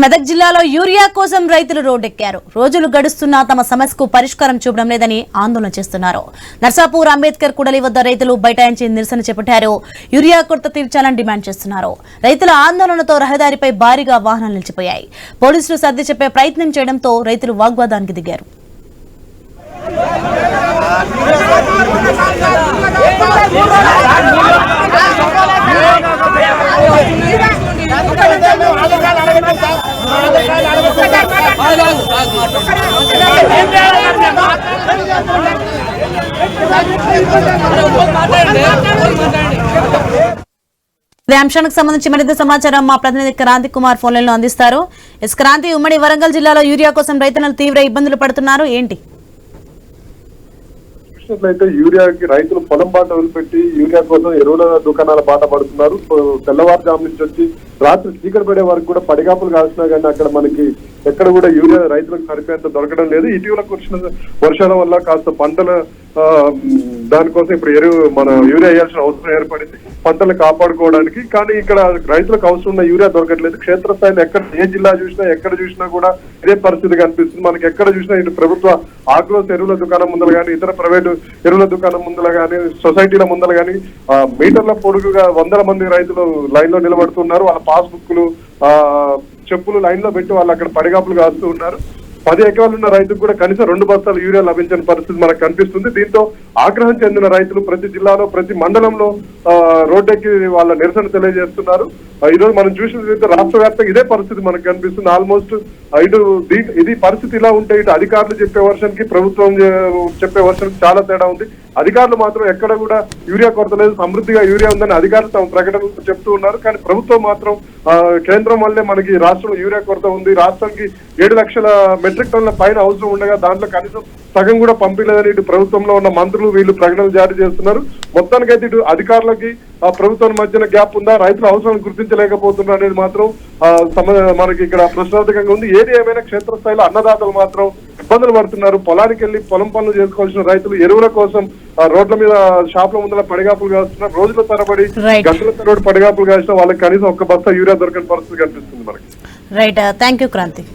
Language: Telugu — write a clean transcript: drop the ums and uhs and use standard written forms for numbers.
మెదక్ జిల్లాలో యూరియా కోసం రైతులు రోడ్డెక్కారు. రోజులు గడుస్తున్నా తమ సమస్యకు పరిష్కారం చూపడం లేదని ఆందోళన చేస్తున్నారు. నర్సాపూర్ అంబేద్కర్ కూడలి వద్ద రైతులు బైఠాయించి నిరసన చేపట్టారు. యూరియా కొరత తీర్చాలని డిమాండ్ చేస్తున్నారు. రైతుల ఆందోళనతో రహదారిపై భారీగా వాహనాలు నిలిచిపోయాయి. పోలీసులు సర్ది చెప్పే ప్రయత్నం చేయడంతో రైతులు వాగ్వాదానికి దిగారు. ఈ అంశానికి సంబంధించి మరింత సమాచారం మా ప్రతినిధి క్రాంతి కుమార్ ఫోన్ లైన్ లో అందిస్తారు. క్రాంతి, ఉమ్మడి వరంగల్ జిల్లాలో యూరియా కోసం రైతులు తీవ్ర ఇబ్బందులు పడుతున్నారు, ఏంటి? చూసినట్లయితే యూరియాకి రైతులు పొలం బాట వదిలిపెట్టి యూరియా కోసం ఎరువుల దుకాణాల బాట పడుతున్నారు. తెల్లవారుజాము నుంచి వచ్చి రాత్రి చీకటి పడే వరకు కూడా పడిగాపులు కాల్సినా కానీ అక్కడ మనకి ఎక్కడ కూడా యూరియా రైతులకు సరిపోయేంత దొరకడం లేదు. ఇటీవల కురిసిన వర్షాల వల్ల కాస్త పంటల దానికోసం ఇప్పుడు మన యూరియా వేయాల్సిన అవసరం ఏర్పడింది పంటలు కాపాడుకోవడానికి. కానీ ఇక్కడ రైతులకు అవసరం ఉన్న యూరియా దొరకట్లేదు. క్షేత్రస్థాయిలో ఎక్కడ ఏ జిల్లా చూసినా ఎక్కడ చూసినా కూడా ఇదే పరిస్థితి కనిపిస్తుంది. మనకి ఎక్కడ చూసినా ఇటు ప్రభుత్వ ఆగ్రోస్ ఎరువుల దుకాణం ముందర కానీ ఇతర ప్రైవేటు ఎరువుల దుకాణం ముందర కానీ సొసైటీల ముందర కానీ మీటర్ల పొడుగుగా వందల మంది రైతులు లైన్ లో నిలబడుతున్నారు. వాళ్ళ పాస్బుక్లు చెప్పులు లైన్ లో పెట్టి వాళ్ళు అక్కడ పడిగాపులు కాస్తూ ఉన్నారు. 10 ఎకరాలు ఉన్న రైతుకు కూడా కనీసం 2 బస్తాలు యూరియా లభించని పరిస్థితి మనకు కనిపిస్తుంది. దీంతో ఆగ్రహం చెందిన రైతులు ప్రతి జిల్లాలో ప్రతి మండలంలో రోడ్డెక్కి వాళ్ళ నిరసన తెలియజేస్తున్నారు. ఈ రోజు మనం చూసినట్లయితే రాష్ట్ర వ్యాప్తంగా ఇదే పరిస్థితి మనకు కనిపిస్తుంది. ఆల్మోస్ట్ ఇది పరిస్థితి ఇలా ఉంటే ఇటు అధికారులు చెప్పే వర్షానికి ప్రభుత్వం చెప్పే వర్షానికి చాలా తేడా ఉంది. అధికారులు మాత్రం ఎక్కడ కూడా యూరియా కొరత లేదు, సమృద్ధిగా యూరియా ఉందని అధికారులు తమ ప్రకటనలు చెప్తూ ఉన్నారు. కానీ ప్రభుత్వం మాత్రం కేంద్రం వల్లే మనకి రాష్ట్రంలో యూరియా కొరత ఉంది, రాష్ట్రానికి 7 లక్షల మెట్రిక్ టన్నుల పైన అవసరం ఉండగా దాంట్లో కనీసం సగం కూడా పంపిలేదని ఇటు ప్రభుత్వంలో ఉన్న మంత్రులు వీళ్ళు ప్రకటనలు జారీ చేస్తున్నారు. మొత్తానికైతే ఇటు అధికారులకి ప్రభుత్వం మధ్యన గ్యాప్ ఉందా, రైతుల అవసరాలను గుర్తించలేకపోతున్నారు అనేది మాత్రం మనకి ఇక్కడ ప్రశ్నార్థకంగా ఉంది. ఏది ఏమైనా క్షేత్రస్థాయిలో అన్నదాతలు మాత్రం ఇబ్బందులు పడుతున్నారు. పొలానికి వెళ్లి పొలం పనులు చేసుకోవాల్సిన రైతులు ఎరువుల కోసం రోడ్ల మీద షాపుల ముందర పడిగాపులు కాస్తున్నారు. రోజుల తరబడి గంటల తరబడి పడిగాపులు కాసిన వాళ్ళకి కనీసం 1 బస్తా యూరియా దొరకని పరిస్థితి కనిపిస్తుంది మనకి. Right, thank you Kranti.